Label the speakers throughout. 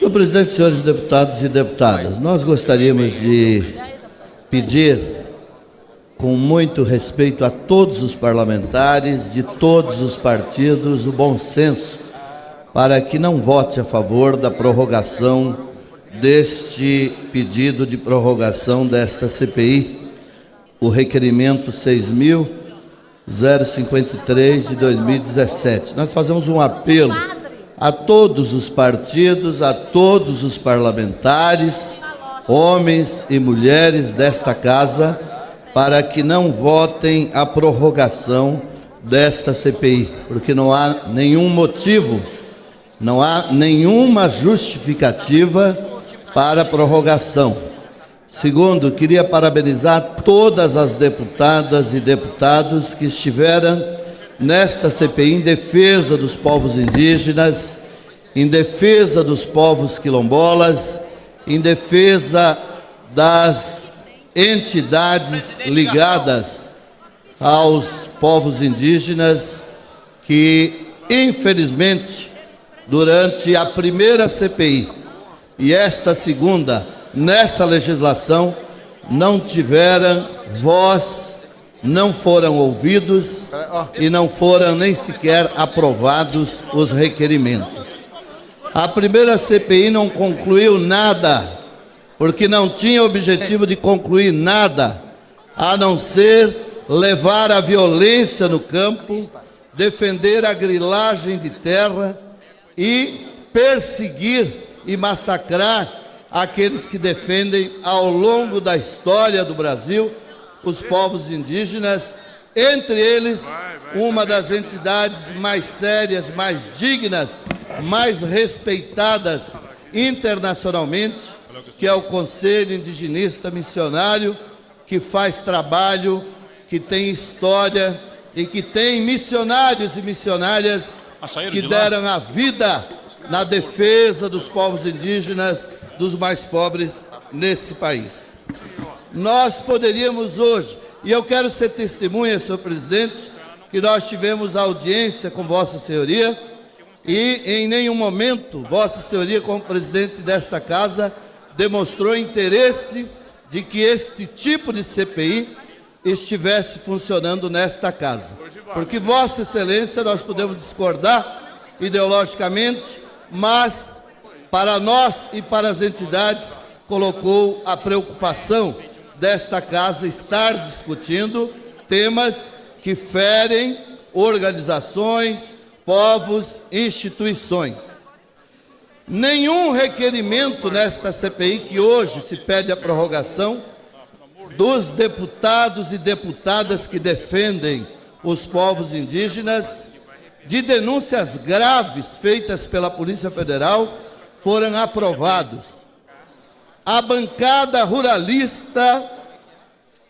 Speaker 1: Senhor presidente, senhores deputados e deputadas, nós gostaríamos de pedir, com muito respeito a todos os parlamentares de todos os partidos, o bom senso para que não vote a favor da prorrogação deste pedido de prorrogação desta CPI, o requerimento 6.053 de 2017. Nós fazemos um apelo a todos os partidos, a todos os parlamentares, homens e mulheres desta casa, para que não votem a prorrogação desta CPI, porque não há nenhum motivo, não há nenhuma justificativa para a prorrogação. Segundo, queria parabenizar todas as deputadas e deputados que estiveram nesta CPI em defesa dos povos indígenas, em defesa dos povos quilombolas, em defesa das entidades ligadas aos povos indígenas que, infelizmente, durante a primeira CPI e esta segunda, nessa legislação, não tiveram voz, não foram ouvidos e não foram nem sequer aprovados os requerimentos. A primeira CPI não concluiu nada, porque não tinha objetivo de concluir nada, a não ser levar a violência no campo, defender a grilagem de terra e perseguir e massacrar aqueles que defendem ao longo da história do Brasil os povos indígenas, entre eles uma das entidades mais sérias, mais dignas, mais respeitadas internacionalmente, que é o Conselho Indigenista Missionário, que faz trabalho, que tem história e que tem missionários e missionárias que deram a vida na defesa dos povos indígenas, dos mais pobres nesse país. Nós poderíamos hoje, e eu quero ser testemunha, senhor presidente, que nós tivemos audiência com Vossa Senhoria e em nenhum momento Vossa Senhoria, como presidente desta casa, demonstrou interesse de que este tipo de CPI estivesse funcionando nesta casa. Porque Vossa Excelência, nós podemos discordar ideologicamente, mas para nós e para as entidades colocou a preocupação desta casa estar discutindo temas que ferem organizações, povos, instituições. Nenhum requerimento nesta CPI que hoje se pede a prorrogação dos deputados e deputadas que defendem os povos indígenas, de denúncias graves feitas pela Polícia Federal, foram aprovados. A bancada ruralista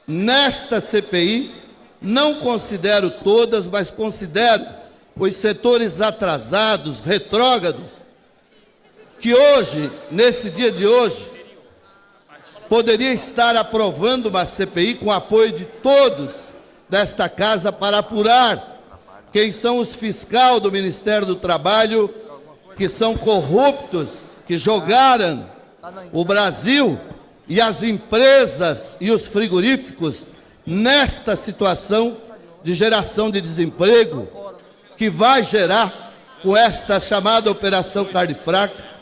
Speaker 1: nesta CPI, não considero todas, mas considero os setores atrasados, retrógrados, que hoje, nesse dia de hoje, poderia estar aprovando uma CPI com apoio de todos desta casa para apurar quem são os fiscais do Ministério do Trabalho, que são corruptos, que jogaram o Brasil e as empresas e os frigoríficos nesta situação de geração de desemprego que vai gerar com esta chamada Operação Carne Fraca.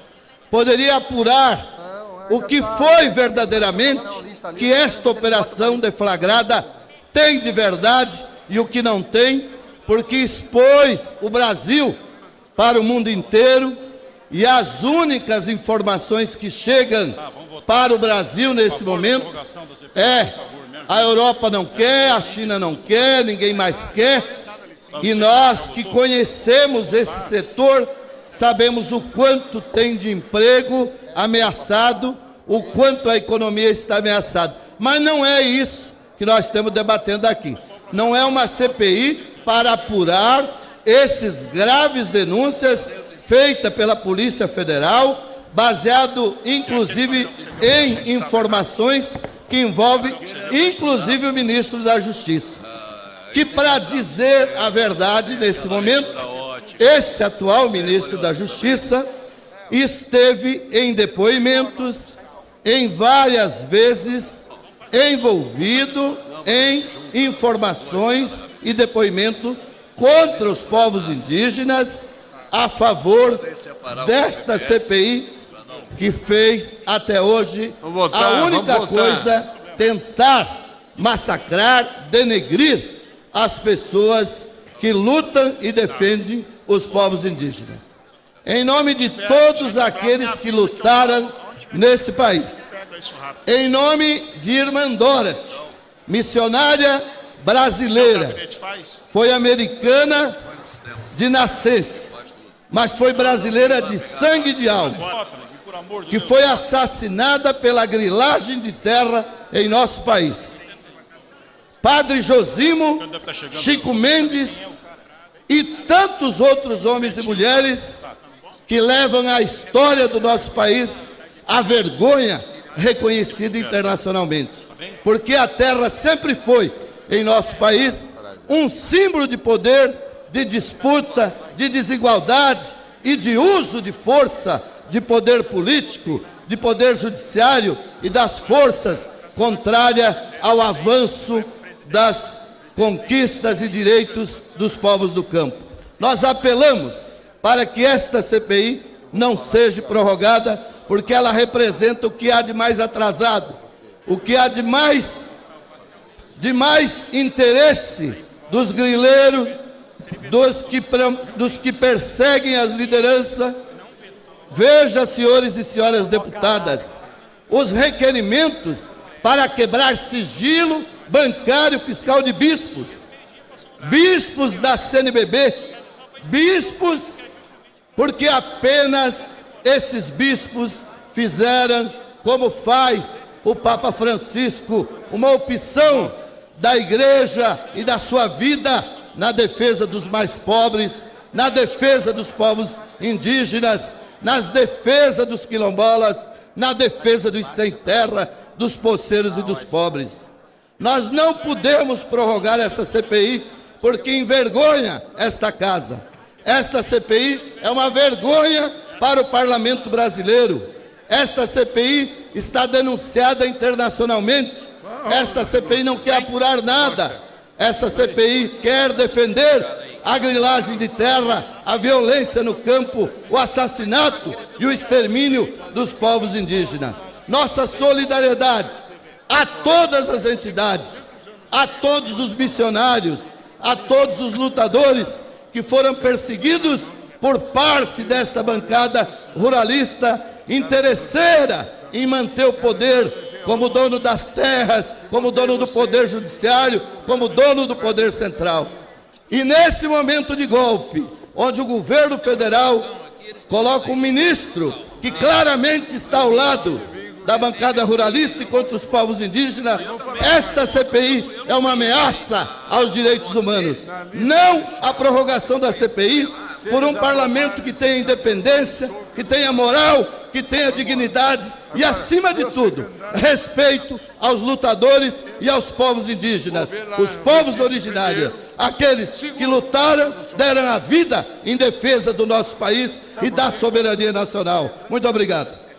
Speaker 1: Poderia apurar o que foi verdadeiramente que esta operação deflagrada tem de verdade e o que não tem, porque expôs o Brasil para o mundo inteiro. E as únicas informações que chegam para o Brasil nesse momento é: a Europa não quer, a China não quer, ninguém mais quer. E nós que conhecemos esse setor, sabemos o quanto tem de emprego ameaçado, o quanto a economia está ameaçada. Mas não é isso que nós estamos debatendo aqui. Não é uma CPI para apurar esses graves denúncias feita pela Polícia Federal, baseado, inclusive, em informações que envolvem, inclusive, o ministro da Justiça. Que, para dizer a verdade, nesse momento, esse atual ministro da Justiça esteve em depoimentos, em várias vezes envolvido em informações e depoimento contra os povos indígenas, a favor desta CPI, que fez até hoje a única coisa, tentar massacrar, denegrir as pessoas que lutam e defendem os povos indígenas. Em nome de todos aqueles que lutaram nesse país, em nome de Irmã Dorothy, missionária brasileira, foi americana de nascença, mas foi brasileira de sangue e de alma, que foi assassinada pela grilagem de terra em nosso país. Padre Josimo, Chico Mendes e tantos outros homens e mulheres que levam à história do nosso país a vergonha reconhecida internacionalmente. Porque a terra sempre foi, em nosso país, um símbolo de poder, de disputa, de desigualdade e de uso de força, de poder político, de poder judiciário e das forças contrárias ao avanço das conquistas e direitos dos povos do campo. Nós apelamos para que esta CPI não seja prorrogada, porque ela representa o que há de mais atrasado, o que há de mais interesse dos grileiros, dos que perseguem as lideranças. Veja, senhores e senhoras deputadas, os requerimentos para quebrar sigilo bancário fiscal de bispos, bispos da CNBB, bispos, porque apenas esses bispos fizeram, como faz o Papa Francisco, uma opção da igreja e da sua vida na defesa dos mais pobres, na defesa dos povos indígenas, na defesa dos quilombolas, na defesa dos sem terra, dos poceiros e dos pobres. Nós não podemos prorrogar essa CPI porque envergonha esta casa. Esta CPI é uma vergonha para o parlamento brasileiro. Esta CPI está denunciada internacionalmente. Esta CPI não quer apurar nada. Esta CPI quer defender a grilagem de terra, a violência no campo, o assassinato e o extermínio dos povos indígenas. Nossa solidariedade a todas as entidades, a todos os missionários, a todos os lutadores que foram perseguidos por parte desta bancada ruralista, interesseira em manter o poder como dono das terras, como dono do poder judiciário, como dono do poder central. E nesse momento de golpe, onde o governo federal coloca um ministro que claramente está ao lado da bancada ruralista e contra os povos indígenas, esta CPI é uma ameaça aos direitos humanos. Não a prorrogação da CPI por um parlamento que tenha independência, que tenha moral, que tenha dignidade e, acima de tudo, respeito aos lutadores e aos povos indígenas, os povos originários, aqueles que lutaram, deram a vida em defesa do nosso país e da soberania nacional. Muito obrigado.